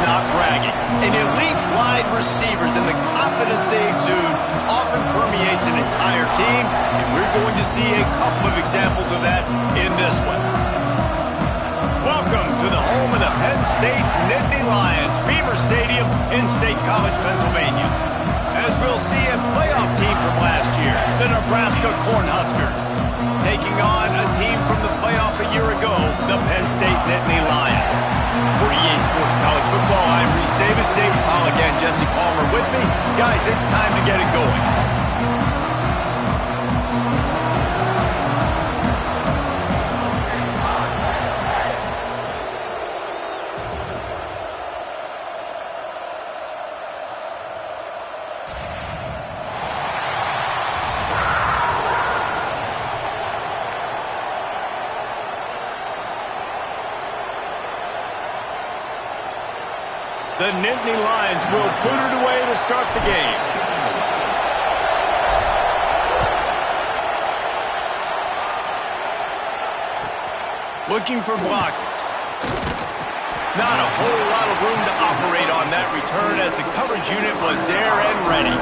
not bragging. And elite wide receivers and the confidence they exude often permeates an entire team, and we're going to see a couple of examples of that in this one. Welcome to the home of the Penn State Nittany Lions, Beaver Stadium in State College, Pennsylvania. As we'll see a playoff team from last year, the Nebraska Cornhuskers, taking on a team from the playoff a year ago, the Penn State Nittany Lions. For EA Sports College Football, I'm Reese Davis, David Pollack, and Jesse Palmer with me. Guys, it's time to get it going. The Nittany Lions will put it away to start the game. Looking for blockers. Not a whole lot of room to operate on that return as the coverage unit was there and ready.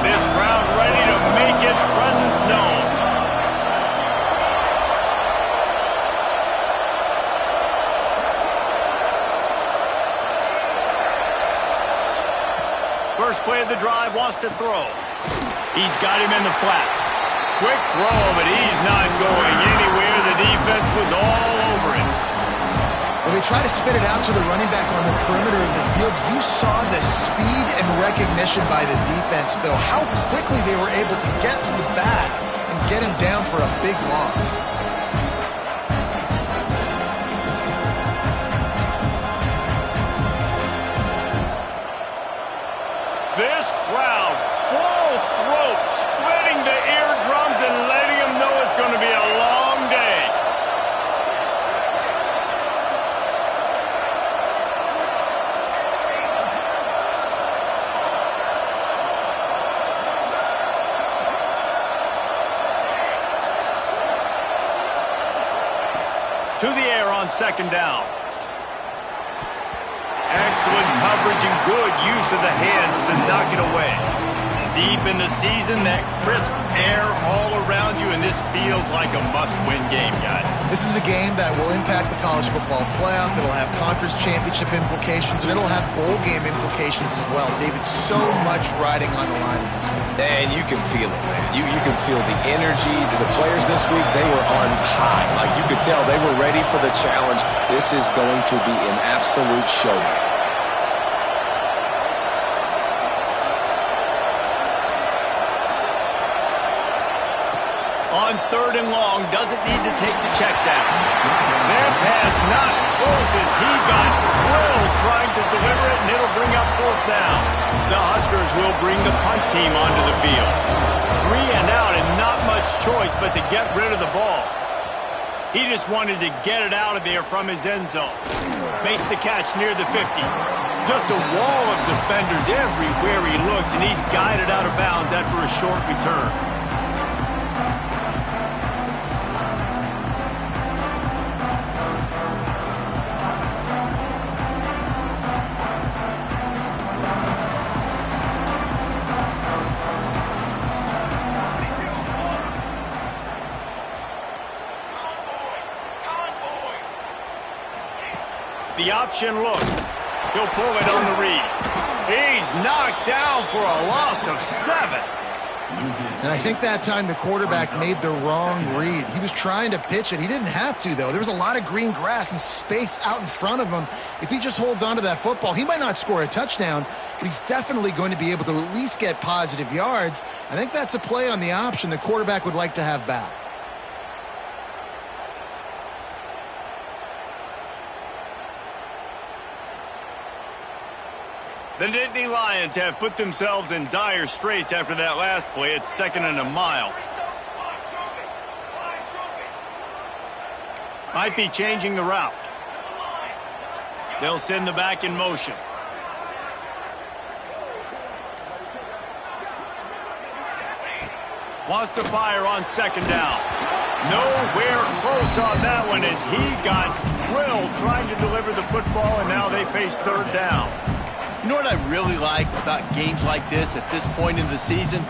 This crowd ready to make its presence known. First play of the drive, wants to throw. He's got him in the flat. Quick throw, but he's not going anywhere. The defense was all over it. When they try to spit it out to the running back on the perimeter of the field, you saw the speed and recognition by the defense, though, how quickly they were able to get to the back and get him down for a big loss. This crowd, full throat, splitting the eardrums and letting them know it's going to be a long day. To the air on second down. Excellent coverage and good use of the hands to knock it away. Deep in the season, that crisp air all around you, and this feels like a must-win game, guys. This is a game that will impact the college football playoff. It'll have conference championship implications, and it'll have bowl game implications as well. David, so much riding on the line in this one. And you can feel it, man. You can feel the energy. The players this week, they were on high. Like you could tell, they were ready for the challenge. This is going to be an absolute showdown. On third and long, doesn't need to take the check down. Their pass not close as he got drilled trying to deliver it, and it'll bring up fourth down. The Huskers will bring the punt team onto the field. 3 and out and not much choice but to get rid of the ball. He just wanted to get it out of there from his end zone. Makes the catch near the 50. Just a wall of defenders everywhere he looks, and he's guided out of bounds after a short return. The option look. He'll pull it on the read. He's knocked down for a loss of 7. And I think that time the quarterback made the wrong read. He was trying to pitch it. He didn't have to, though. There was a lot of green grass and space out in front of him. If he just holds on to that football, he might not score a touchdown, but he's definitely going to be able to at least get positive yards. I think that's a play on the option the quarterback would like to have back. The Nittany Lions have put themselves in dire straits after that last play. It's 2nd and a mile. Might be changing the route. They'll send the back in motion. Wants to fire on second down. Nowhere close on that one as he got drilled trying to deliver the football, and now they face third down. You know what I really like about games like this at this point in the season?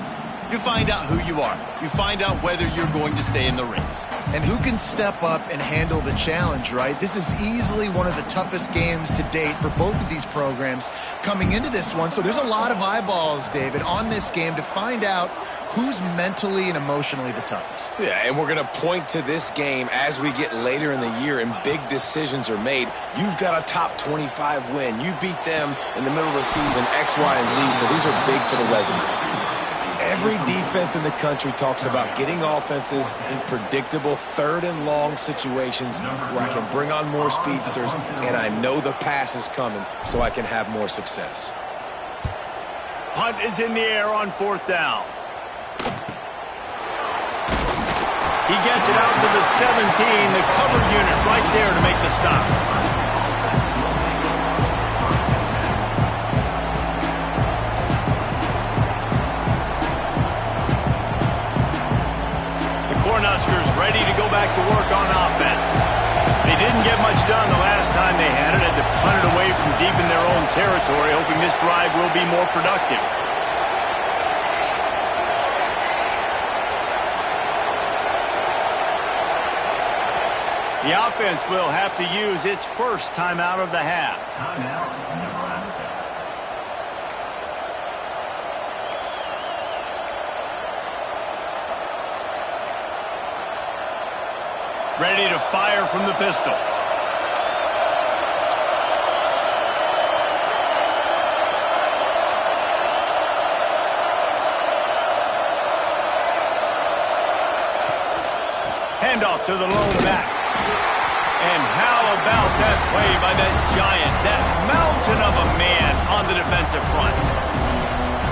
You find out who you are. You find out whether you're going to stay in the race. And who can step up and handle the challenge, right? This is easily one of the toughest games to date for both of these programs coming into this one. So there's a lot of eyeballs, David, on this game to find out who's mentally and emotionally the toughest. Yeah, and we're going to point to this game as we get later in the year and big decisions are made. You've got a top 25 win. You beat them in the middle of the season, X, Y, and Z, so these are big for the resume. Every defense in the country talks about getting offenses in predictable third and long situations where I can bring on more speedsters and I know the pass is coming so I can have more success. Punt is in the air on fourth down. He gets it out to the 17, the cover unit right there to make the stop. The Cornhuskers ready to go back to work on offense. They didn't get much done the last time they had it, had to punt it away from deep in their own territory, hoping this drive will be more productive. The offense will have to use its first timeout of the half. Ready to fire from the pistol. Handoff to the lone back. And how about that play by that giant, that mountain of a man on the defensive front?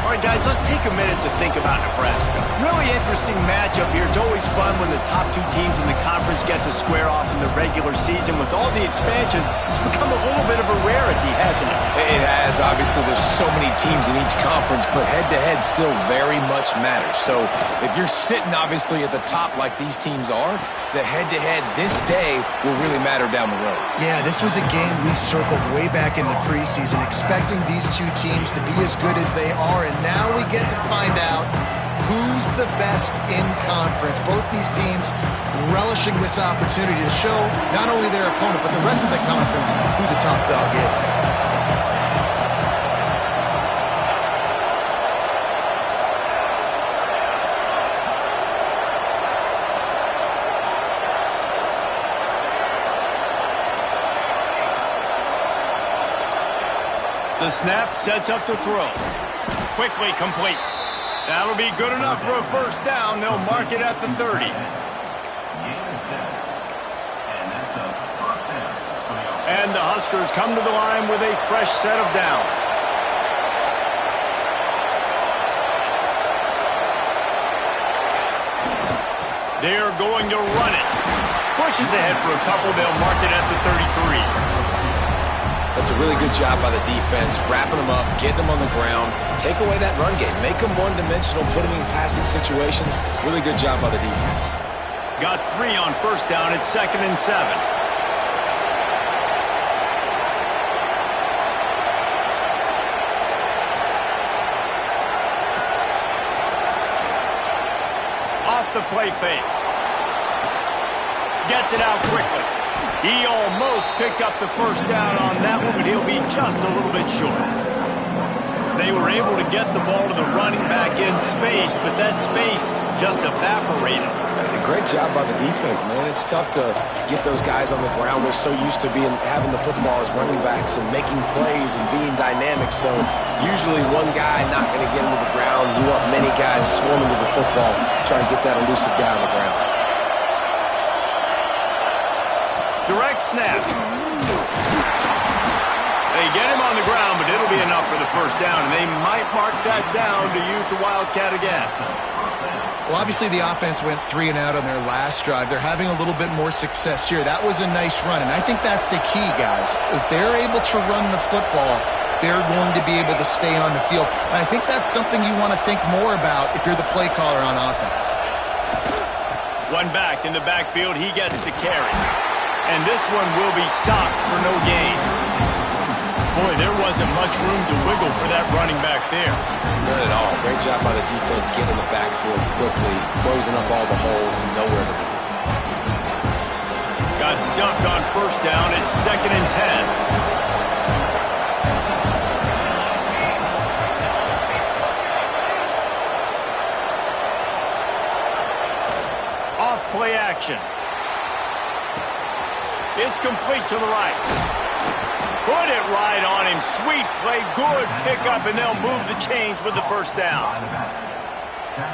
All right, guys, let's take a minute to think about Nebraska. Really interesting matchup here. It's always fun when the top two teams in the conference get to square off in the regular season. With all the expansion, it's become a little bit of a rarity, hasn't it? It has. Obviously, there's so many teams in each conference, but head-to-head still very much matters. So if you're sitting, obviously, at the top like these teams are, the head-to-head this day will really matter down the road. Yeah, this was a game we circled way back in the preseason, expecting these two teams to be as good as they are, and now we get to find out who's the best in conference. Both these teams relishing this opportunity to show not only their opponent, but the rest of the conference who the top dog is. The snap sets up the throw. Quickly complete. That'll be good enough for a first down. They'll mark it at the 30. And the Huskers come to the line with a fresh set of downs. They're going to run it. Pushes ahead for a couple. They'll mark it at the 33. That's a really good job by the defense, wrapping them up, getting them on the ground, take away that run game, make them one-dimensional, put them in passing situations. Really good job by the defense. Got 3 on first down at 2nd and 7. Off the play fake. Gets it out quickly. He almost picked up the first down on that one, but he'll be just a little bit short. They were able to get the ball to the running back in space, but that space just evaporated. A great job by the defense, man. It's tough to get those guys on the ground. They're so used to having the football as running backs and making plays and being dynamic. So usually one guy not going to get him to the ground. You want many guys swarming to the football, trying to get that elusive guy on the ground. Direct snap. They get him on the ground, but it'll be enough for the first down, and they might mark that down to use the Wildcat again. Well, obviously the offense went 3 and out on their last drive. They're having a little bit more success here. That was a nice run, and I think that's the key, guys. If they're able to run the football, they're going to be able to stay on the field. And I think that's something you want to think more about if you're the play caller on offense. One back in the backfield, he gets the carry. And this one will be stopped for no gain. Boy, there wasn't much room to wiggle for that running back there. None at all. Great job by the defense getting in the backfield quickly, closing up all the holes, nowhere to go. Got stuffed on first down. It's 2nd and 10. Play action. It's complete to the right. Put it right on him. Sweet play. Good pickup, and they'll move the chains with the first down.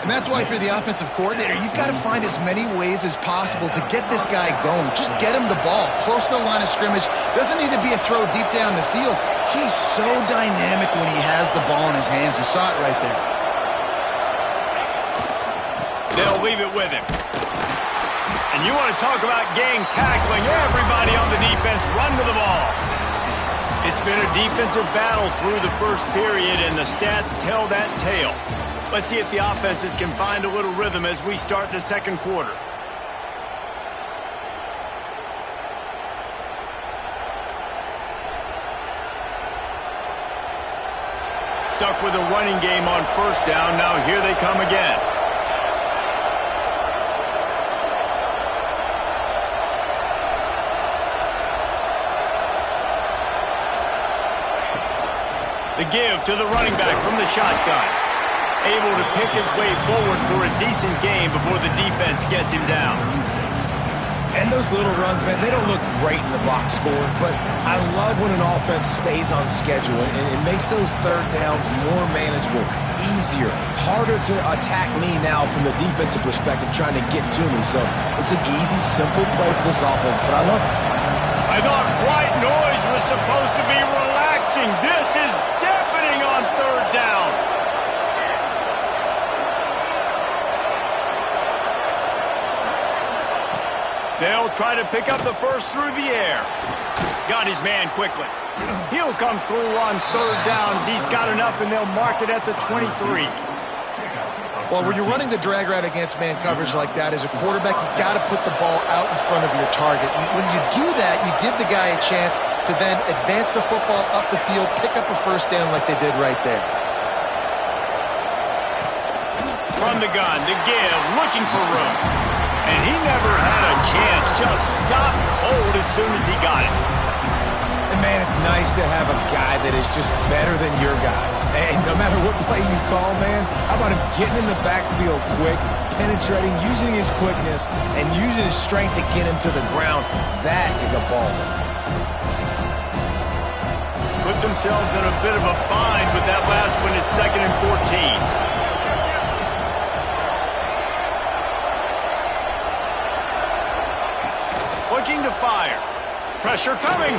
And that's why if you're the offensive coordinator, you've got to find as many ways as possible to get this guy going. Just get him the ball close to the line of scrimmage. Doesn't need to be a throw deep down the field. He's so dynamic when he has the ball in his hands. You saw it right there. They'll leave it with him. And you want to talk about gang tackling. Everybody on the defense run to the ball. It's been a defensive battle through the first period, and the stats tell that tale. Let's see if the offenses can find a little rhythm as we start the second quarter. Stuck with a running game on first down. Now here they come again. The give to the running back from the shotgun. Able to pick his way forward for a decent gain before the defense gets him down. And those little runs, man, they don't look great in the box score, but I love when an offense stays on schedule, and it makes those third downs more manageable, easier, harder to attack me now from the defensive perspective trying to get to me. So it's an easy, simple play for this offense, but I love it. I thought white noise was supposed to be relaxing. This is deafening on third down. They'll try to pick up the first through the air. Got his man quickly. He'll come through on third downs. He's got enough, and they'll mark it at the 23. Well, when you're running the drag route against man coverage like that, as a quarterback, you've got to put the ball out in front of your target. And when you do that, you give the guy a chance to then advance the football up the field, pick up a first down like they did right there. From the gun, the give, looking for room. And he never had a chance, just stopped cold as soon as he got it. And, man, it's nice to have a guy that is just better than your guys. And no matter what play you call, man, how about him getting in the backfield quick, penetrating, using his quickness, and using his strength to get him to the ground? That is a ball. Put themselves in a bit of a bind with that last one. It's 2nd and 14. Looking to fire. Pressure coming.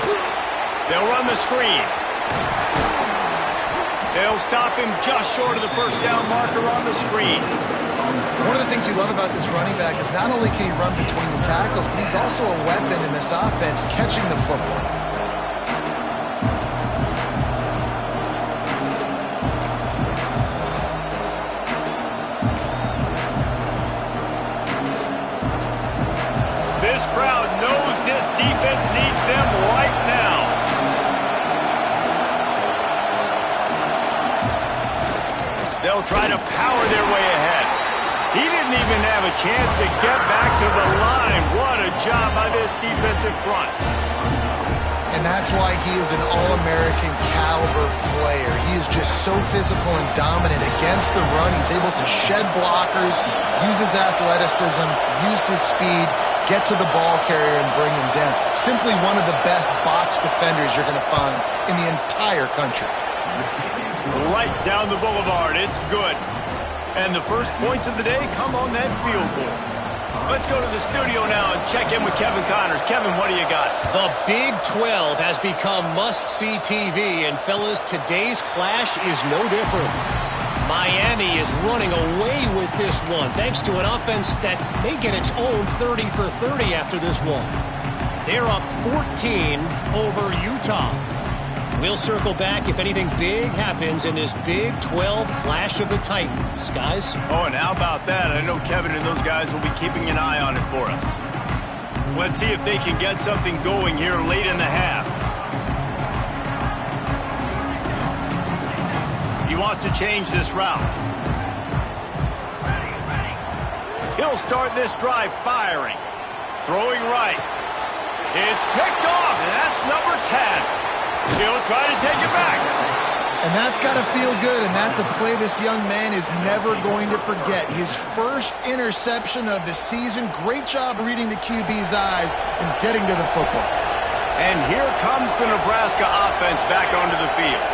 They'll run the screen. They'll stop him just short of the first down marker on the screen. One of the things you love about this running back is not only can he run between the tackles, but he's also a weapon in this offense catching the football. This crowd knows this defense needs them right now. They'll try to power their way ahead. He didn't even have a chance to get back to the line. What a job by this defensive front. And that's why he is an All-American caliber player. He is just so physical and dominant against the run. He's able to shed blockers, use his athleticism, use his speed, get to the ball carrier and bring him down. Simply one of the best box defenders you're going to find in the entire country. Right down the boulevard. It's good. And the first points of the day come on that field goal. Let's go to the studio now and check in with Kevin Connors. Kevin, what do you got? The Big 12 has become must-see TV, and fellas, today's clash is no different. Miami is running away with this one, thanks to an offense that may get its own 30 for 30 after this one. They're up 14 over Utah. We'll circle back if anything big happens in this Big 12 Clash of the Titans. Guys? Oh, and how about that? I know Kevin and those guys will be keeping an eye on it for us. Let's see if they can get something going here late in the half. He wants to change this route. He'll start this drive firing. Throwing right. It's picked off, and that's number 10. He'll try to take it back. And that's got to feel good, and that's a play this young man is never going to forget. His first interception of the season. Great job reading the QB's eyes and getting to the football. And here comes the Nebraska offense back onto the field.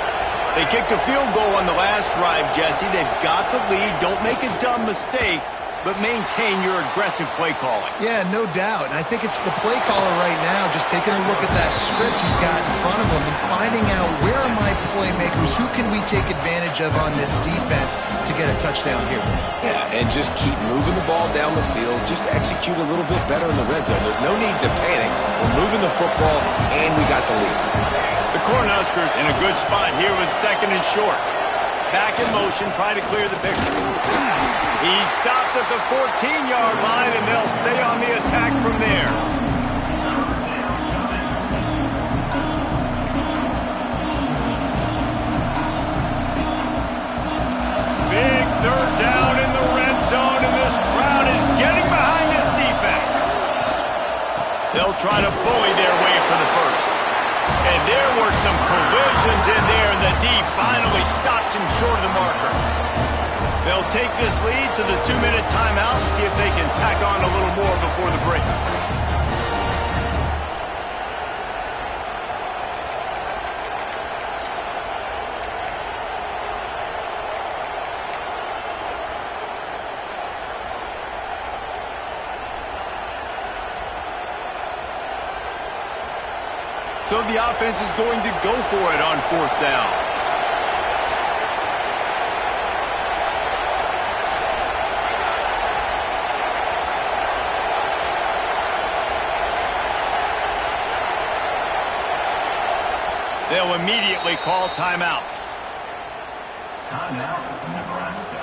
They kicked a field goal on the last drive, Jesse. They've got the lead. Don't make a dumb mistake, but maintain your aggressive play calling. Yeah, no doubt. And I think it's the play caller right now just taking a look at that script he's got in front of him and finding out where are my playmakers, who can we take advantage of on this defense to get a touchdown here. Yeah, and just keep moving the ball down the field. Just execute a little bit better in the red zone. There's no need to panic. We're moving the football, and we got the lead. The Cornhuskers in a good spot here with 2nd and short. Back in motion, try to clear the picture. He stopped at the 14-yard line, and they'll stay on the attack from there. Big 3rd down in the red zone, and this crowd is getting behind this defense. They'll try to bully their way for the first. And there were some collisions in there, and the D finally stops him short of the marker. They'll take this lead to the 2-minute timeout and see if they can tack on a little more before the break. So the offense is going to go for it on 4th down. They'll immediately call timeout. Timeout, Nebraska.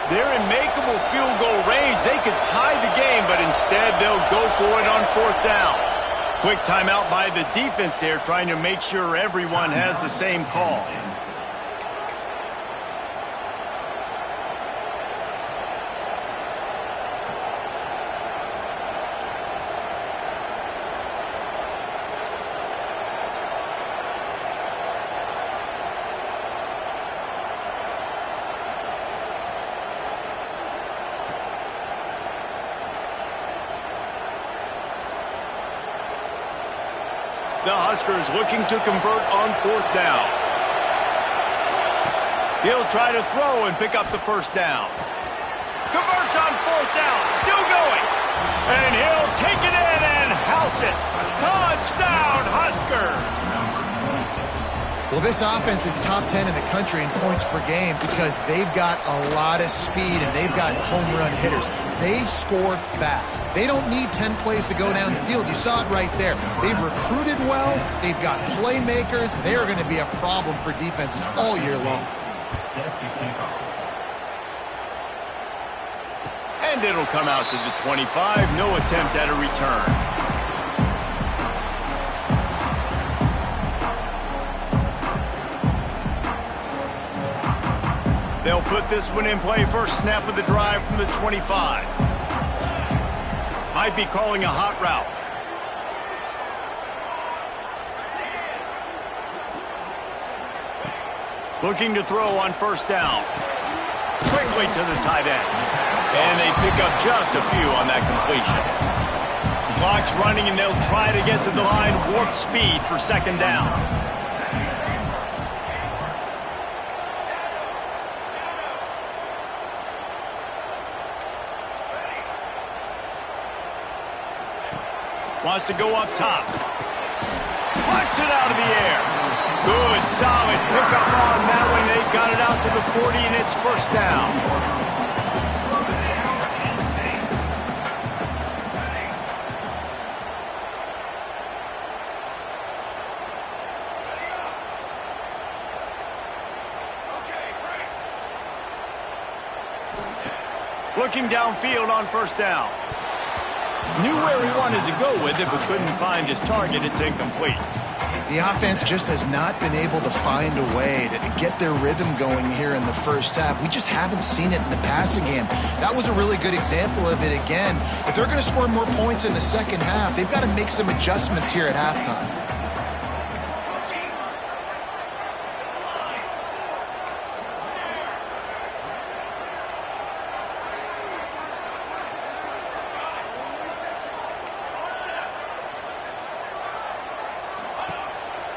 They're in makeable field goal range. They could tie the game, but instead they'll go for it on 4th down. Quick timeout by the defense there, trying to make sure everyone has the same call. The Huskers looking to convert on 4th down. He'll try to throw and pick up the 1st down. Converts on 4th down. Still going. And he'll take it in and house it. Touchdown, Huskers. Well, this offense is top 10 in the country in points per game because they've got a lot of speed and they've got home run hitters. They score fast. They don't need 10 plays to go down the field. You saw it right there. They've recruited well. They've got playmakers. They're going to be a problem for defenses all year long. And it'll come out to the 25. No attempt at a return. They'll put this one in play. First snap of the drive from the 25. Might be calling a hot route. Looking to throw on 1st down. Quickly to the tight end. And they pick up just a few on that completion. Clock's running, and they'll try to get to the line warp speed for second down. Wants to go up top. Puts it out of the air. Good, solid pickup on that one. They've got it out to the 40, and it's first down. Looking downfield on first down. Knew where he wanted to go with it, but couldn't find his target. It's incomplete. The offense just has not been able to find a way to get their rhythm going here in the first half. We just haven't seen it in the passing game. That was a really good example of it again. If they're going to score more points in the second half, they've got to make some adjustments here at halftime.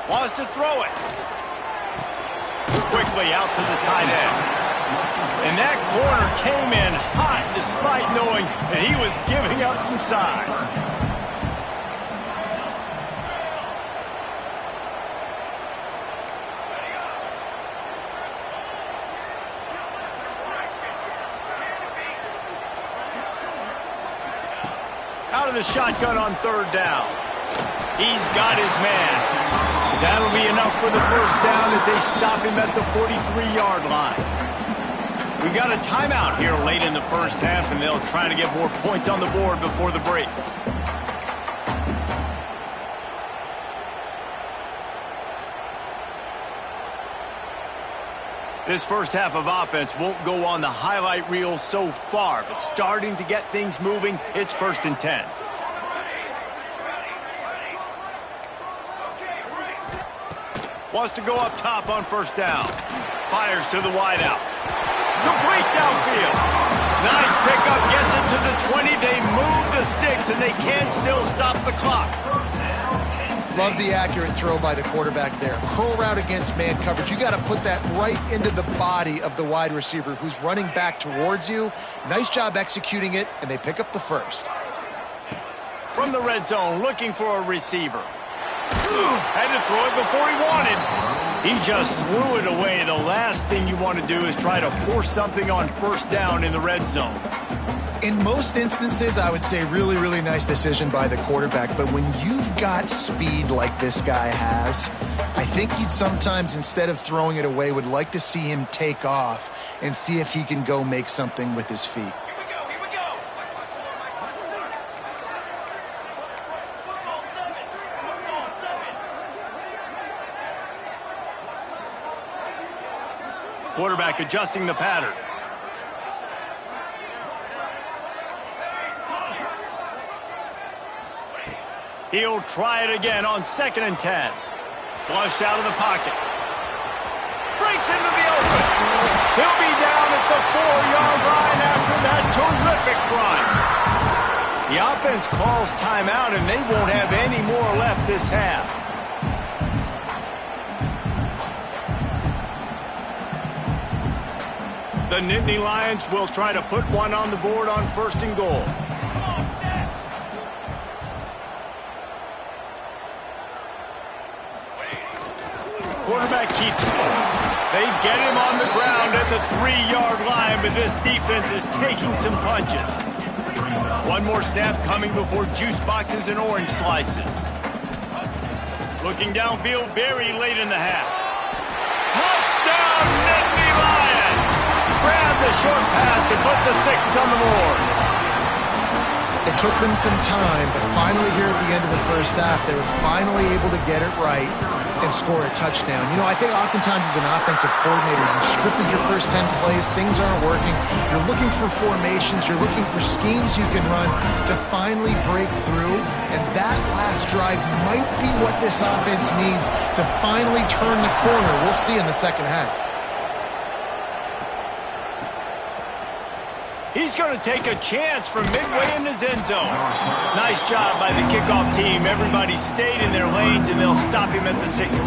Wants to throw it. Quickly out to the tight end. And that corner came in hot despite knowing that he was giving up some size. Out of the shotgun on third down. He's got his man. That'll be enough for the first down as they stop him at the 43-yard line. We've got a timeout here late in the first half, and they'll try to get more points on the board before the break. This first half of offense won't go on the highlight reel so far, but starting to get things moving, it's 1st and 10. Wants to go up top on first down. Fires to the wideout. Complete downfield. Nice pickup. Gets it to the 20. They move the sticks, and they can still stop the clock. Love the accurate throw by the quarterback there. Curl route against man coverage. You got to put that right into the body of the wide receiver who's running back towards you. Nice job executing it, and they pick up the first. From the red zone, looking for a receiver. Had to throw it before he wanted. He just threw it away. The last thing you want to do is try to force something on first down in the red zone. In most instances, I would say really, really nice decision by the quarterback. But when you've got speed like this guy has, I think you'd sometimes, instead of throwing it away, would like to see him take off and see if he can go make something with his feet. Quarterback adjusting the pattern. He'll try it again on 2nd and 10. Flushed out of the pocket. Breaks into the open. He'll be down at the 4-yard line after that terrific run. The offense calls timeout, and they won't have any more left this half. The Nittany Lions will try to put one on the board on 1st and goal. Quarterback keeps it. They get him on the ground at the 3-yard line, but this defense is taking some punches. One more snap coming before juice boxes and orange slices. Looking downfield very late in the half. Touchdown, Nittany Lions! Grab the short pass to put the 6 on the board. It took them some time, but finally here at the end of the first half, they were finally able to get it right and score a touchdown. You know, I think oftentimes as an offensive coordinator, you've scripted your first 10 plays, things aren't working. You're looking for formations, you're looking for schemes you can run to finally break through, and that last drive might be what this offense needs to finally turn the corner. We'll see in the second half. He's going to take a chance from midway in his end zone. Nice job by the kickoff team. Everybody stayed in their lanes, and they'll stop him at the 16.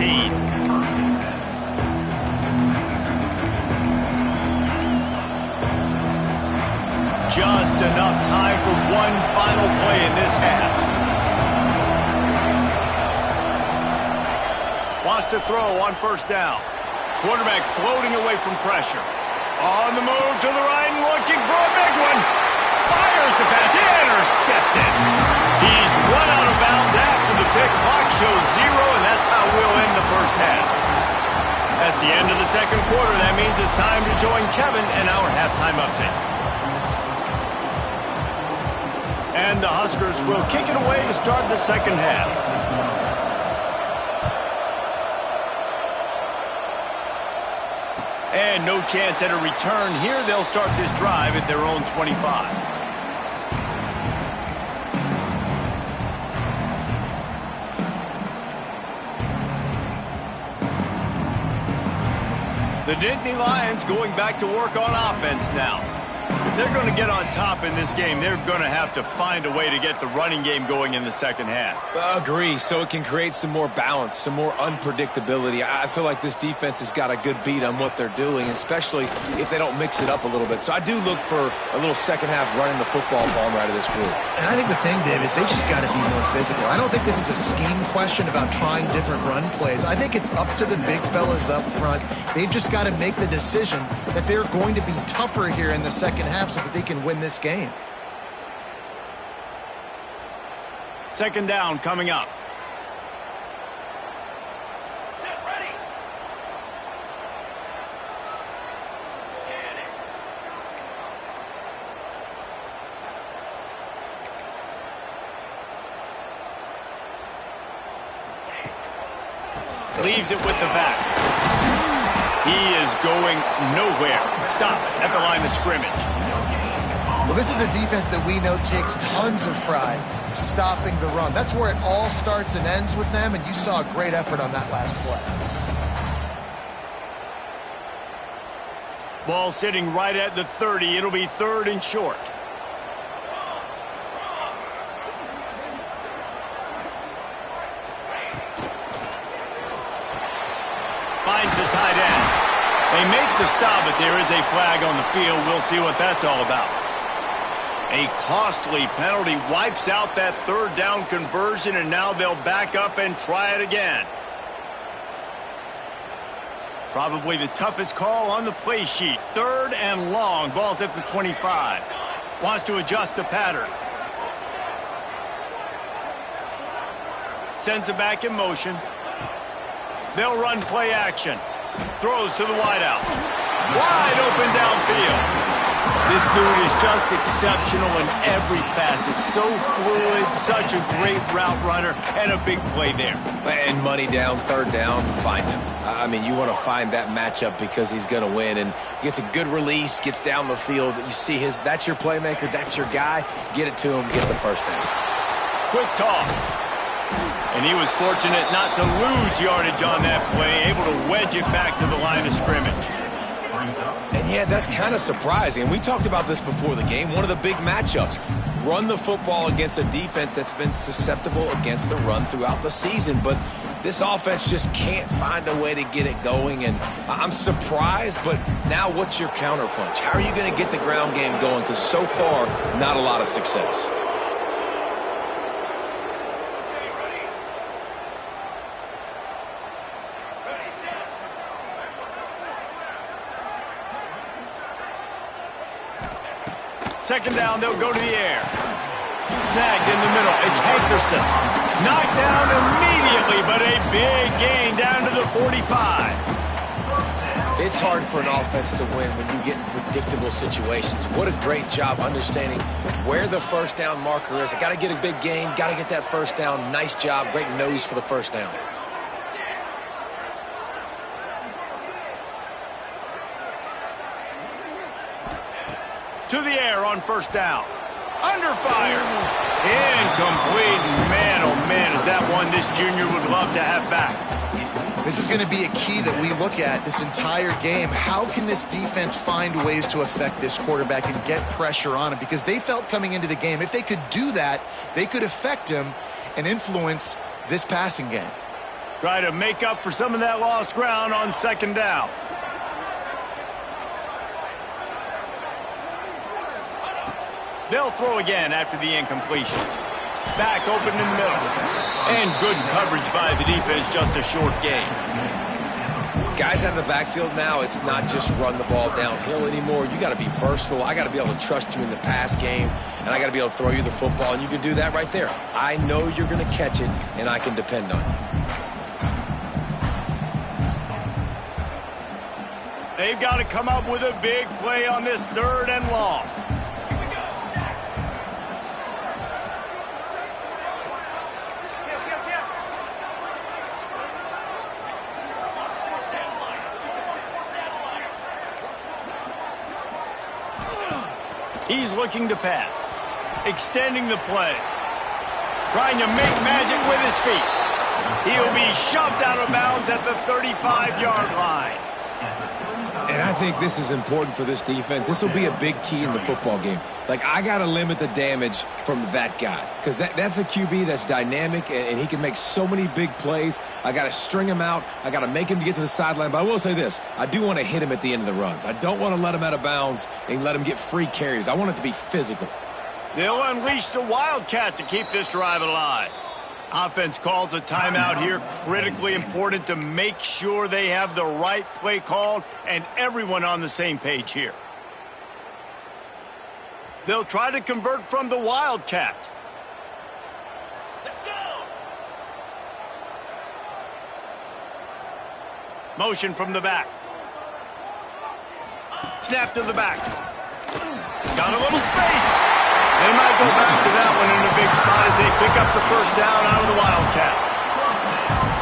Just enough time for one final play in this half. Wants to throw on first down. Quarterback floating away from pressure. On the move to the right and looking for a big one. Fires the pass. Intercepted. He's run out of bounds after the pick. Clock shows 0, and that's how we'll end the first half. That's the end of the second quarter. That means it's time to join Kevin in our halftime update. And the Huskers will kick it away to start the second half. And no chance at a return here. They'll start this drive at their own 25. The Nittany Lions going back to work on offense now. If they're going to get on top in this game, they're going to have to find a way to get the running game going in the second half. Agree, so it can create some more balance, some more unpredictability. I feel like this defense has got a good beat on what they're doing, especially if they don't mix it up a little bit. So I do look for a little second half running the football ball right of this group. And I think the thing, Dave, is they just got to be more physical. I don't think this is a scheme question about trying different run plays. I think it's up to the big fellas up front. They've just got to make the decision that they're going to be tougher here in the second half so that they can win this game. Second down coming up. Leaves it with the back. He is going nowhere. Stop at the line of scrimmage. Well, this is a defense that we know takes tons of pride stopping the run. That's where it all starts and ends with them, and you saw a great effort on that last play. Ball sitting right at the 30. It'll be third and short. Finds the tight end. They make the stop, but there is a flag on the field. We'll see what that's all about. A costly penalty wipes out that third down conversion, and now they'll back up and try it again. Probably the toughest call on the play sheet. Third and long. Ball's at the 25. Wants to adjust the pattern. Sends it back in motion. They'll run play action. Throws to the wideout. Wide open downfield. This dude is just exceptional in every facet. So fluid, such a great route runner, and a big play there. And money down, third down, find him. I mean, you want to find that matchup because he's going to win. And gets a good release, gets down the field. You see that's your playmaker, that's your guy. Get it to him, get the first down. Quick toss. And he was fortunate not to lose yardage on that play, able to wedge it back to the line of scrimmage. And yeah, that's kind of surprising. We talked about this before the game. One of the big matchups. Run the football against a defense that's been susceptible against the run throughout the season. But this offense just can't find a way to get it going. And I'm surprised, but now what's your counterpunch? How are you going to get the ground game going? Because so far, not a lot of success. Second down, they'll go to the air. Snagged in the middle. It's Hankerson. Knocked down immediately, but a big gain down to the 45. It's hard for an offense to win when you get in predictable situations. What a great job understanding where the first down marker is. I got to get a big gain, got to get that first down. Nice job, great nose for the first down. To the air on first down. Under fire. Incomplete. Man, oh man, is that one this junior would love to have back. This is going to be a key that we look at this entire game. How can this defense find ways to affect this quarterback and get pressure on him? Because they felt coming into the game, if they could do that, they could affect him and influence this passing game. Try to make up for some of that lost ground on second down. They'll throw again after the incompletion. Back open in the middle. And good coverage by the defense, just a short gain. Guys out of the backfield now, it's not just run the ball downhill anymore. You got to be versatile. I got to be able to trust you in the pass game, and I got to be able to throw you the football, and you can do that right there. I know you're going to catch it, and I can depend on you. They've got to come up with a big play on this 3rd and long. He's looking to pass. Extending the play. Trying to make magic with his feet. He'll be shoved out of bounds at the 35-yard line. And I think this is important for this defense. This will be a big key in the football game. Like, I got to limit the damage from that guy. Because that's a QB that's dynamic, and he can make so many big plays. I got to string him out. I got to make him get to the sideline. But I will say this. I do want to hit him at the end of the runs. I don't want to let him out of bounds and let him get free carries. I want it to be physical. They'll unleash the Wildcat to keep this drive alive. Offense calls a timeout here. Critically important to make sure they have the right play called and everyone on the same page here. They'll try to convert from the Wildcat. Let's go! Motion from the back. Snap to the back. Got a little space. They might go back to that one in a big spot as they pick up the first down out of the Wildcat.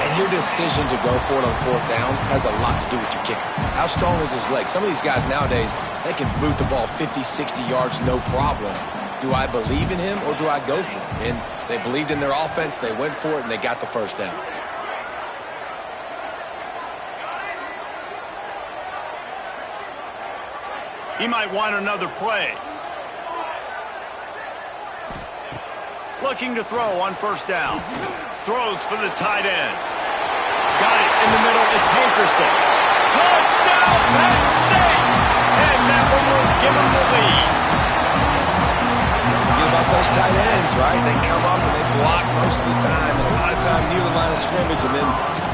And your decision to go for it on 4th down has a lot to do with your kicker. How strong is his leg? Some of these guys nowadays, they can boot the ball 50, 60 yards, no problem. Do I believe in him or do I go for it? And they believed in their offense, they went for it, and they got the first down. He might want another play. Looking to throw on 1st down. Throws for the tight end. Got it in the middle. It's Hankerson. Touchdown, Penn State! And that one will give him the lead. Forget about those tight ends, right? They come up and they block most of the time, and a lot of time near the line of scrimmage, and then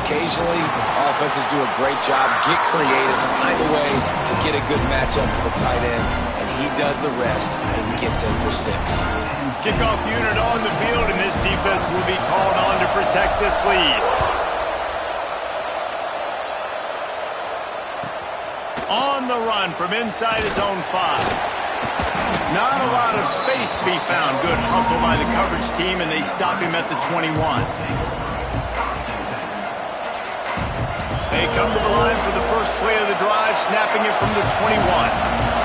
occasionally offenses do a great job, get creative, find a way to get a good matchup for the tight end, and he does the rest and gets in for 6. Kickoff unit on the field, and this defense will be called on to protect this lead. On the run from inside his own 5. Not a lot of space to be found. Good hustle by the coverage team, and they stop him at the 21. They come to the line for the first play of the drive, snapping it from the 21.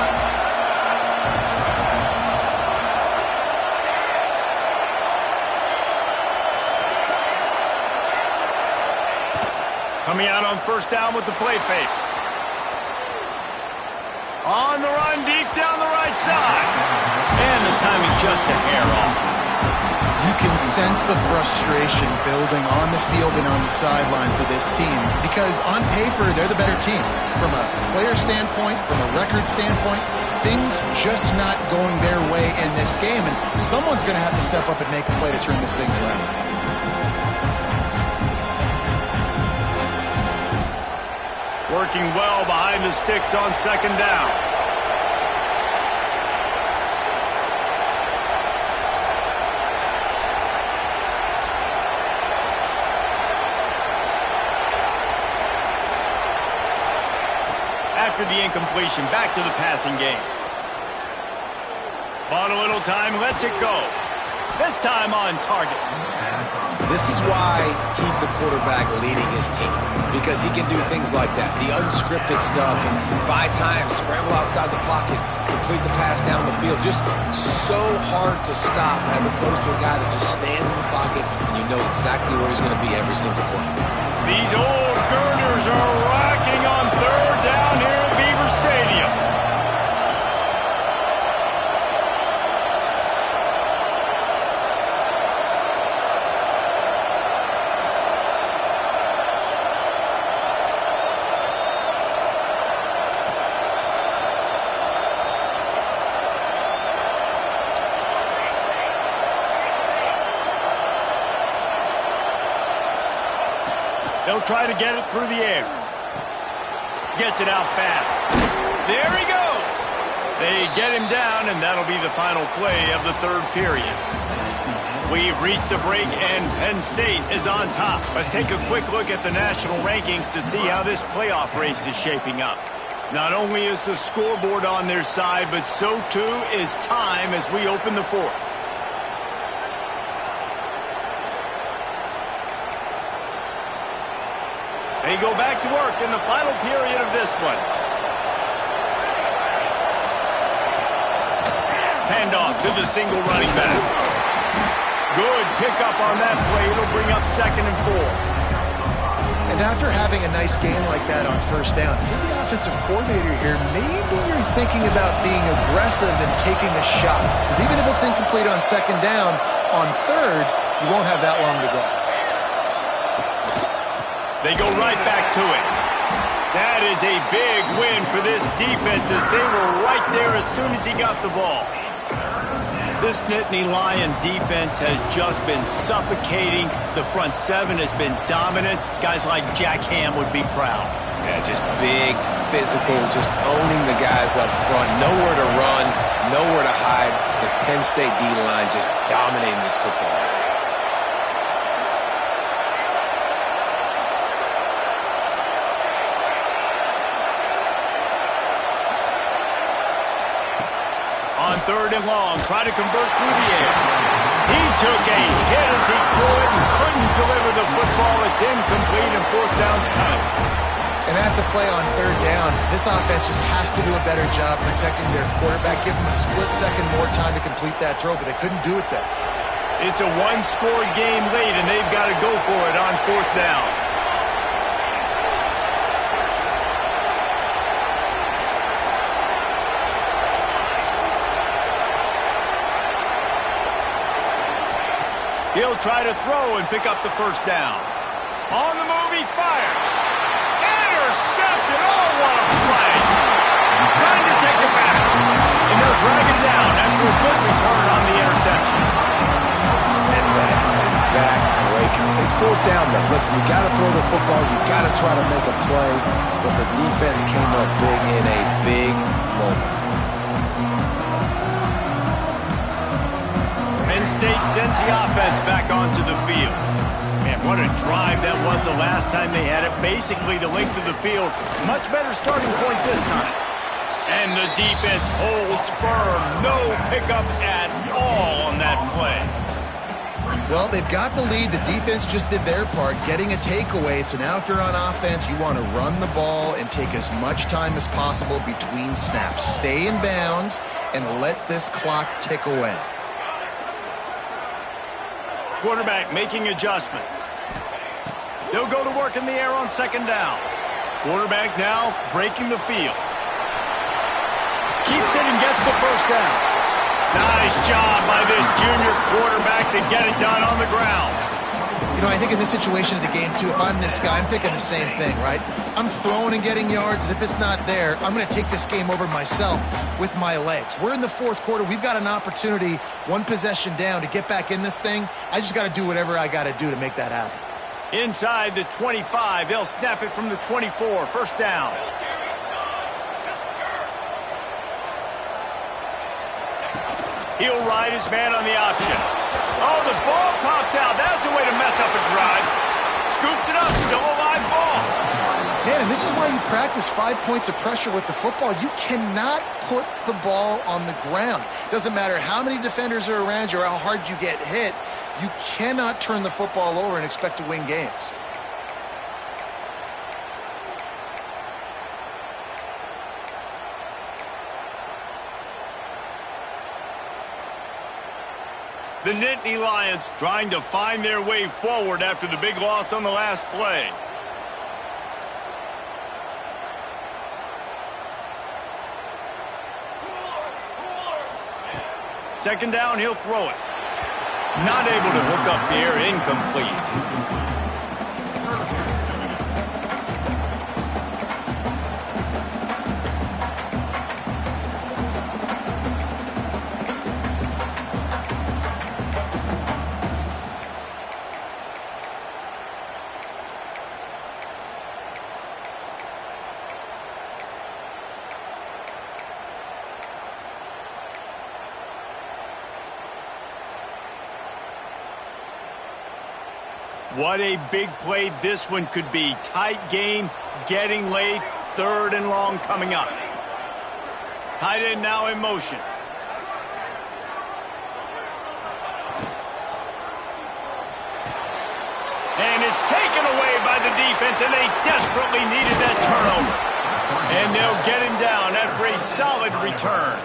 Coming out on 1st down with the play fake. On the run, deep down the right side. And the timing just a hair off. You can sense the frustration building on the field and on the sideline for this team because on paper, they're the better team. From a player standpoint, from a record standpoint, things just not going their way in this game. And someone's going to have to step up and make a play to turn this thing around. Working well behind the sticks on 2nd down. After the incompletion, back to the passing game. Bought a little time, lets it go. This time on target. This is why he's the quarterback leading his team, because he can do things like that, the unscripted stuff, and buy time, scramble outside the pocket, complete the pass down the field. Just so hard to stop as opposed to a guy that just stands in the pocket and you know exactly where he's going to be every single play. These old Girders are rocking on third down here at Beaver Stadium. They'll try to get it through the air. Gets it out fast. There he goes. They get him down, and that'll be the final play of the third period. We've reached a break, and Penn State is on top. Let's take a quick look at the national rankings to see how this playoff race is shaping up. Not only is the scoreboard on their side, but so too is time as we open the fourth. They go back to work in the final period of this one. Handoff to the single running back. Good pickup on that play. It'll bring up 2nd and 4. And after having a nice game like that on first down, if you're the offensive coordinator here, maybe you're thinking about being aggressive and taking a shot. Because even if it's incomplete on 2nd down, on 3rd, you won't have that long to go. They go right back to it. That is a big win for this defense as they were right there as soon as he got the ball. This Nittany Lion defense has just been suffocating. The front 7 has been dominant. Guys like Jack Ham would be proud. Yeah, just big, physical, just owning the guys up front. Nowhere to run, nowhere to hide. The Penn State D-line just dominating this football game. On 3rd and long, try to convert through the air. He took a hit as he threw it and couldn't deliver the football. It's incomplete and 4th down's coming. And that's a play on 3rd down. This offense just has to do a better job protecting their quarterback. Give them a split second more time to complete that throw, but they couldn't do it there. It's a one-score game late, and they've got to go for it on 4th down. He'll try to throw and pick up the 1st down. On the move, he fires. Intercepted. Oh, what a play. Trying to take it back. And they'll drag him down after a good return on the interception. And that's a back-breaker. It's 4th down, though. Listen, you got to throw the football. You got to try to make a play. But the defense came up big in a big moment. Penn State sends the offense back onto the field. Man, what a drive that was the last time they had it. Basically the length of the field. Much better starting point this time. And the defense holds firm. No pickup at all on that play. Well, they've got the lead. The defense just did their part, getting a takeaway. So now if you're on offense, you want to run the ball and take as much time as possible between snaps. Stay in bounds and let this clock tick away. Quarterback making adjustments. They'll go to work in the air on 2nd down. Quarterback now breaking the field. Keeps it and gets the 1st down. Nice job by this junior quarterback to get it done on the ground. You know, I think in this situation of the game, too, if I'm this guy, I'm thinking the same thing, right? I'm throwing and getting yards, and if it's not there, I'm going to take this game over myself with my legs. We're in the 4th quarter. We've got an opportunity, one possession down, to get back in this thing. I just got to do whatever I got to do to make that happen. Inside the 25, they'll snap it from the 24. 1st down. He'll ride his man on the option. Oh, the ball popped out. That's a way to mess up a drive. Scoops it up. Still a live ball. Man, and this is why you practice 5 points of pressure with the football. You cannot put the ball on the ground. Doesn't matter how many defenders are around you or how hard you get hit. You cannot turn the football over and expect to win games. The Nittany Lions trying to find their way forward after the big loss on the last play. Second down, he'll throw it. Not able to hook up there, incomplete. What a big play this one could be. Tight game, getting late, third and long coming up. Tight end now in motion. And it's taken away by the defense, and they desperately needed that turnover. And they'll get him down after a solid return.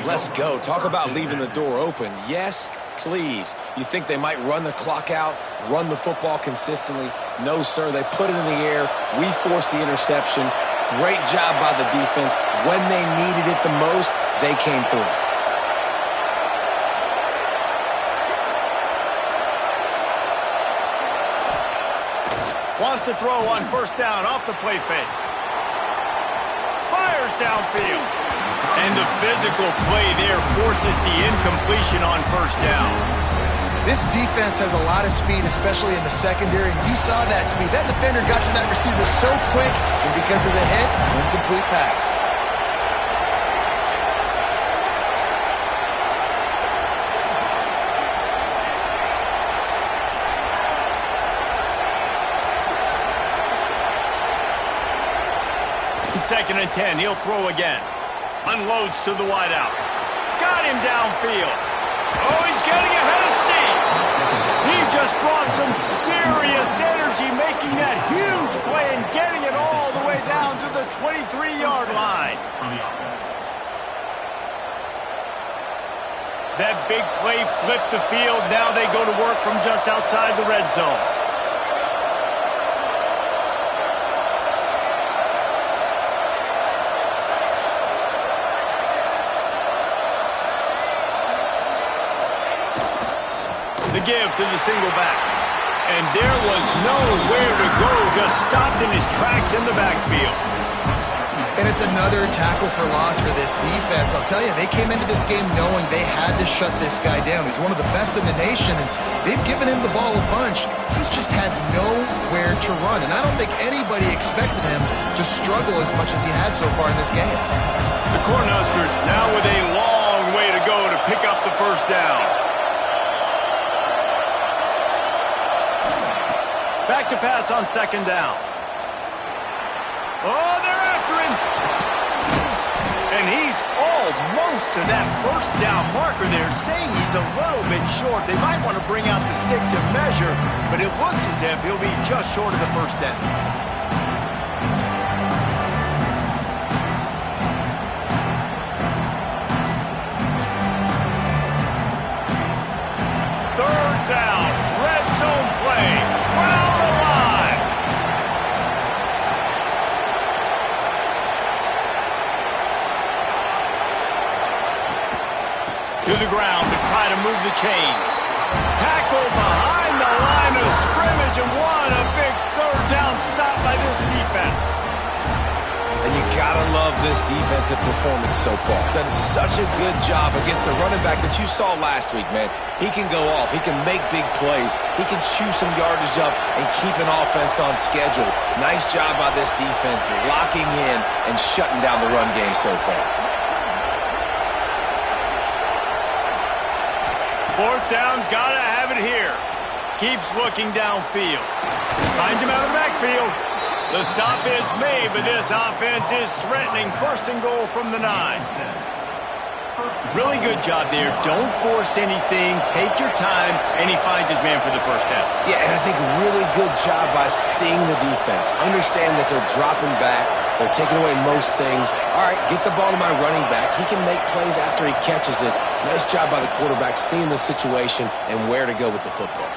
Let's go. Talk about leaving the door open. Yes, please. You think they might run the clock out, run the football consistently? No, sir. They put it in the air. We forced the interception. Great job by the defense. When they needed it the most, they came through. Wants to throw on first down off the play fake. Fires downfield. And the physical play there forces the incompletion on first down. This defense has a lot of speed, especially in the secondary, and you saw that speed. That defender got to that receiver so quick, and because of the hit, incomplete pass. Second and 10, he'll throw again. Unloads to the wideout. Got him downfield. Oh, he's getting ahead of steam. He just brought some serious energy, making that huge play and getting it all the way down to the 23-yard line. That big play flipped the field. Now they go to work from just outside the red zone. The give to the single back. And there was nowhere to go, just stopped in his tracks in the backfield. And it's another tackle for loss for this defense. I'll tell you, they came into this game knowing they had to shut this guy down. He's one of the best in the nation, and they've given him the ball a bunch. He's just had nowhere to run, and I don't think anybody expected him to struggle as much as he had so far in this game. The Cornhuskers now with a long way to go to pick up the first down. Back to pass on second down. Oh, they're after him. And he's almost to that first down marker there, saying he's a little bit short. They might want to bring out the sticks and measure, but it looks as if he'll be just short of the first down. Third down, red zone play. Crowd alive. To the ground to try to move the chains. Tackle behind the line of scrimmage, and what a big third down stop by this defense. And you gotta love this defensive performance so far. Done such a good job against the running back that you saw last week, man. He can go off. He can make big plays. He can chew some yardage up and keep an offense on schedule. Nice job by this defense locking in and shutting down the run game so far. Fourth down, gotta have it here. Keeps looking downfield. Finds him out of the backfield. The stop is made, but this offense is threatening. First and goal from the 9. Really good job there. Don't force anything. Take your time, and he finds his man for the first down. Yeah, and I think really good job by seeing the defense. Understand that they're dropping back. They're taking away most things. All right, get the ball to my running back. He can make plays after he catches it. Nice job by the quarterback seeing the situation and where to go with the football.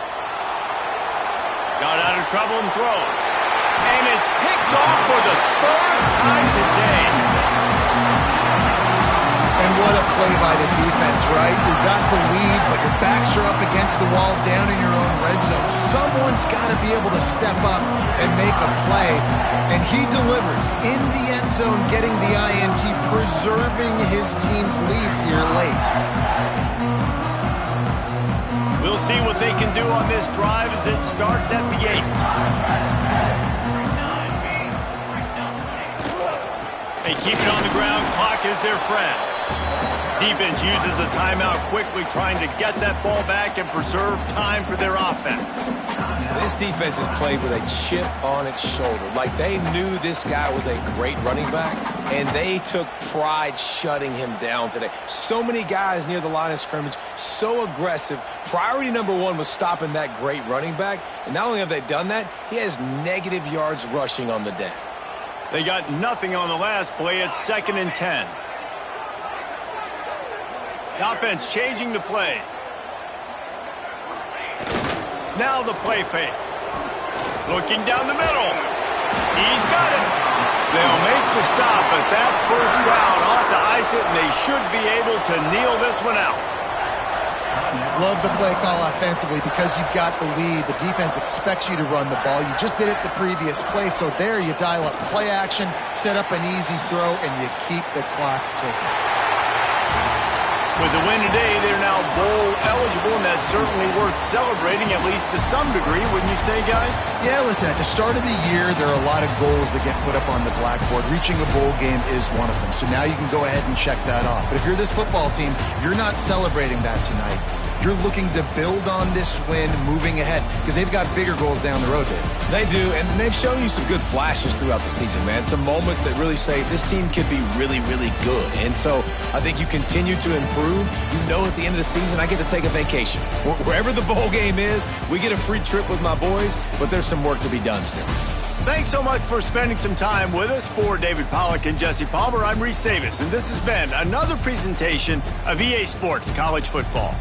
Got out of trouble and throws. And it's picked off for the third time today. And what a play by the defense, right? You got the lead, but your backs are up against the wall down in your own red zone. Someone's got to be able to step up and make a play, and he delivers in the end zone, getting the INT, preserving his team's lead here late. We'll see what they can do on this drive as it starts at the 8. They keep it on the ground. Clock is their friend. Defense uses a timeout quickly, trying to get that ball back and preserve time for their offense. This defense has played with a chip on its shoulder. Like they knew this guy was a great running back, and they took pride shutting him down today. So many guys near the line of scrimmage, so aggressive. Priority number one was stopping that great running back, and not only have they done that, he has negative yards rushing on the day. They got nothing on the last play. It's 2nd and 10. The offense changing the play. Now the play fake. Looking down the middle. He's got it. They'll make the stop, but that first down ought to ice it, and they should be able to kneel this one out. Love the play call offensively because you've got the lead. The defense expects you to run the ball. You just did it the previous play, so there you dial up play action, set up an easy throw, and you keep the clock ticking. With the win today, they're now bowl eligible, and that's certainly worth celebrating, at least to some degree, wouldn't you say, guys? Yeah, listen, at the start of the year, there are a lot of goals that get put up on the blackboard. Reaching a bowl game is one of them, so now you can go ahead and check that off. But if you're this football team, you're not celebrating that tonight. You're looking to build on this win moving ahead because they've got bigger goals down the road, Dave. They do, and they've shown you some good flashes throughout the season, man. Some moments that really say this team could be really, really good. And so I think you continue to improve. You know at the end of the season, I get to take a vacation. Wherever the bowl game is, we get a free trip with my boys, but there's some work to be done still. Thanks so much for spending some time with us. For David Pollack and Jesse Palmer, I'm Reese Davis, and this has been another presentation of EA Sports College Football.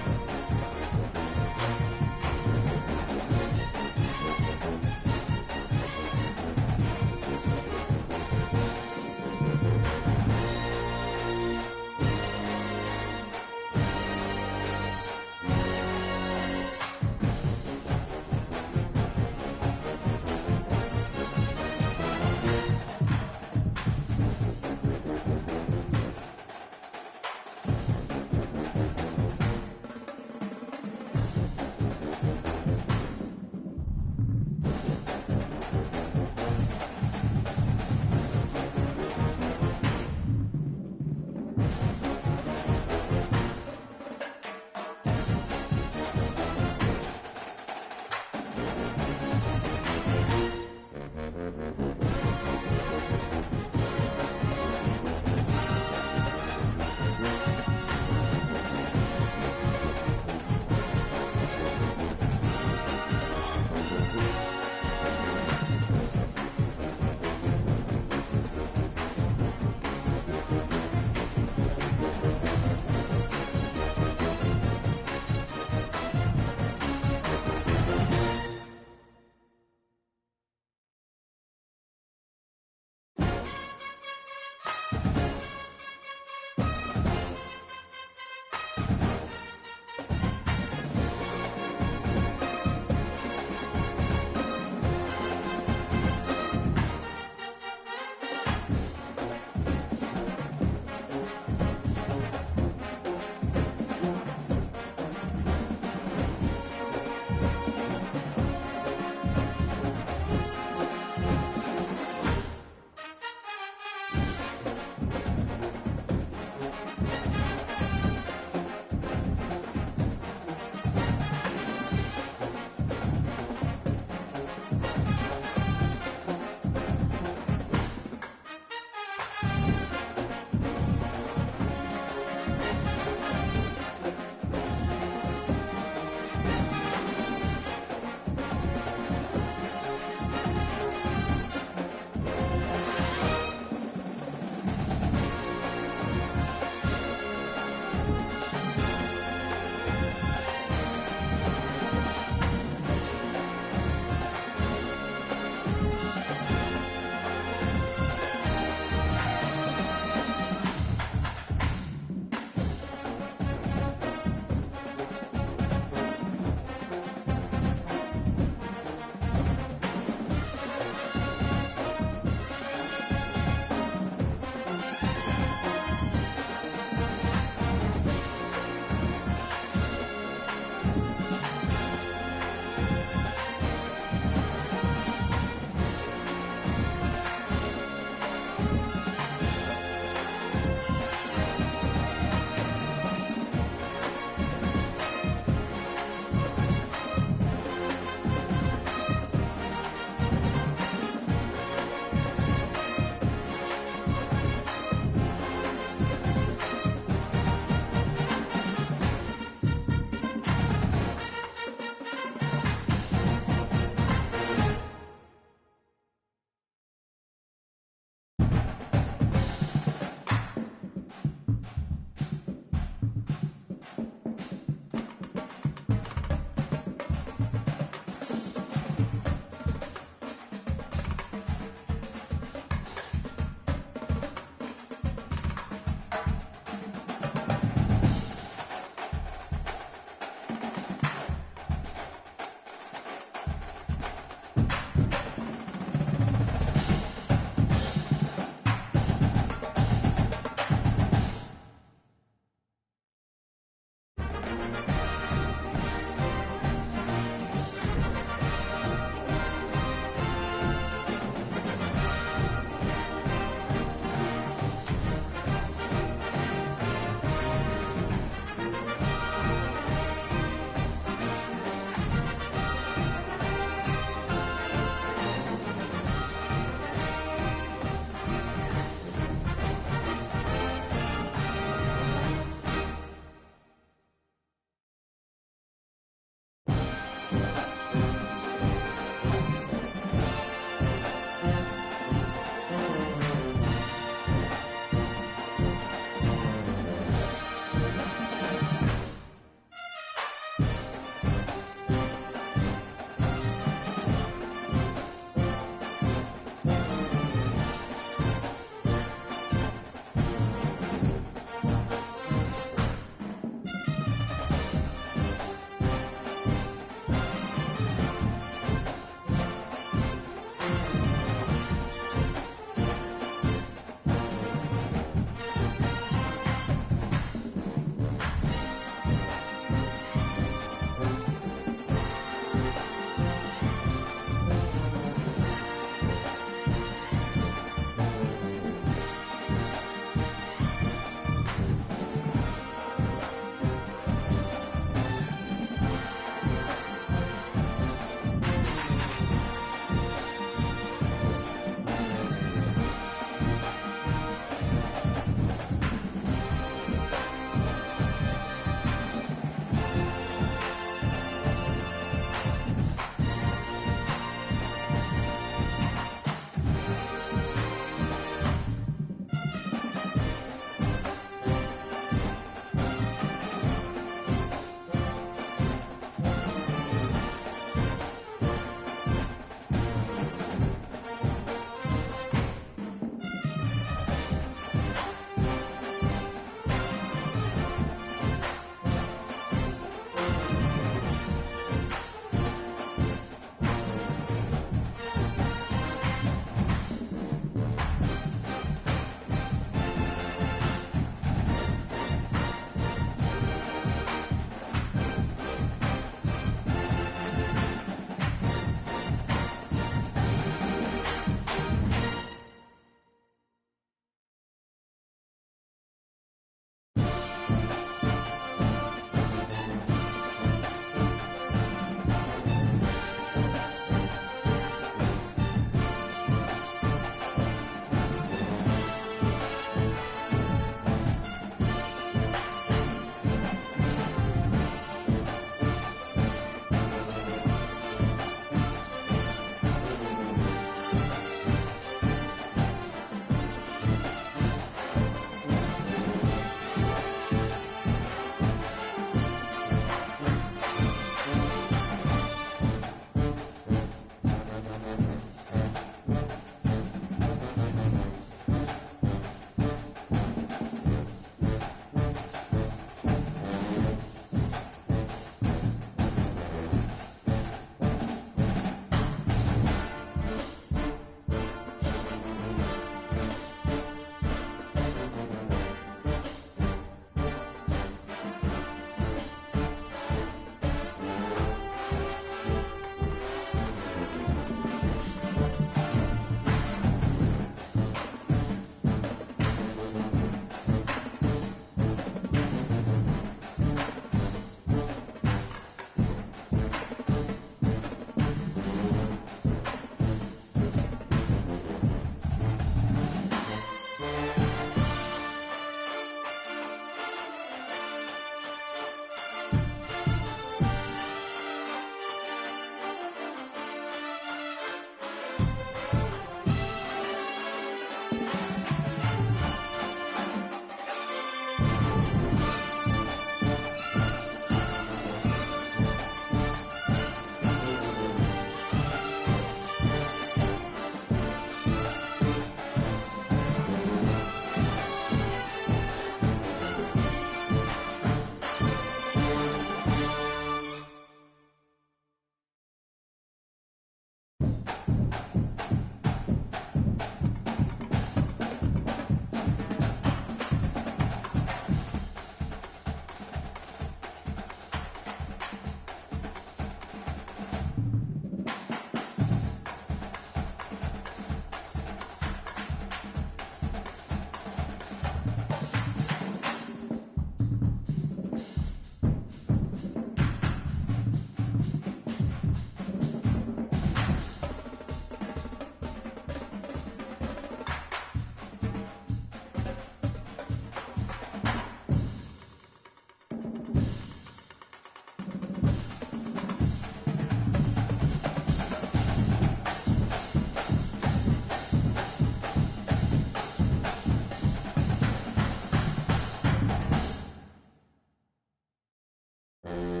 you.